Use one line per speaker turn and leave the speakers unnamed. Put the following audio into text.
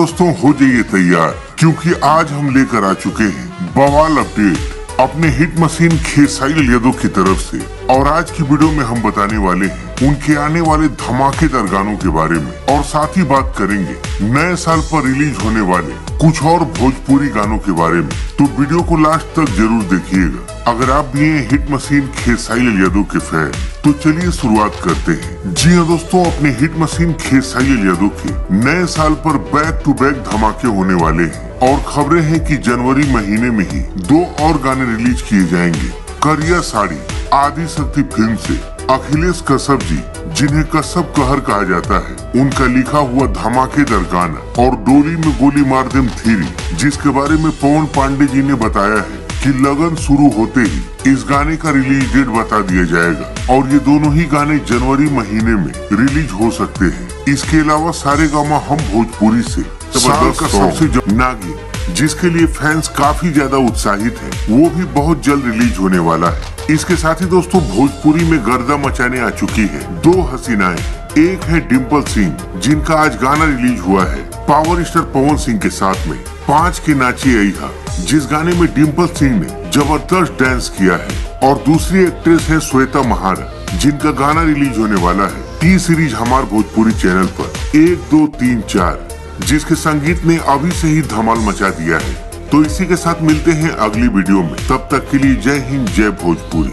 दोस्तों हो जाइए तैयार, क्योंकि आज हम लेकर आ चुके हैं बवाल अपडेट अपने हिट मशीन खेसारी यादव की तरफ से। और आज की वीडियो में हम बताने वाले हैं उनके आने वाले धमाकेदार गानों के बारे में, और साथ ही बात करेंगे नए साल पर रिलीज होने वाले कुछ और भोजपुरी गानों के बारे में। तो वीडियो को लास्ट तक जरूर देखिएगा। अगर आप भी हैं हिट मशीन खेसारी यादव के फैन, तो चलिए शुरुआत करते हैं। जी हाँ दोस्तों, अपने हिट मशीन खेसारी यादव के नए साल पर बैक टू बैक धमाके होने वाले हैं, और खबरें हैं कि जनवरी महीने में ही 2 और गाने रिलीज किए जाएंगे। करिया साड़ी आदि शक्ति फिल्म से अखिलेश कश्यप जी, जिन्हें कश्यप कहर कहा जाता है, उनका लिखा हुआ धमाकेदार गाना और डोली में गोली मार देम थ्री, जिसके बारे में पवन पांडे जी ने बताया है कि लगन शुरू होते ही इस गाने का रिलीज डेट बता दिया जाएगा, और ये दोनों ही गाने जनवरी महीने में रिलीज हो सकते हैं। इसके अलावा सारेगामा हम भोजपुरी से साल का सबसे नागिन, जिसके लिए फैंस काफी ज्यादा उत्साहित हैं, वो भी बहुत जल्द रिलीज होने वाला है। इसके साथ ही दोस्तों भोजपुरी में गर्दा मचाने आ चुकी है 2 हसीनाएं। एक है डिम्पल सिंह, जिनका आज गाना रिलीज हुआ है पावर स्टार पवन सिंह के साथ में 5 के नाची अइहा, जिस गाने में डिम्पल सिंह ने जबरदस्त डांस किया है। और दूसरी एक्ट्रेस है श्वेता महारा, जिनका गाना रिलीज होने वाला है टी सीरीज हमार भोजपुरी चैनल पर 1 2 3 4, जिसके संगीत ने अभी से ही धमाल मचा दिया है। तो इसी के साथ मिलते हैं अगली वीडियो में, तब तक के लिए जय हिंद जय भोजपुरी।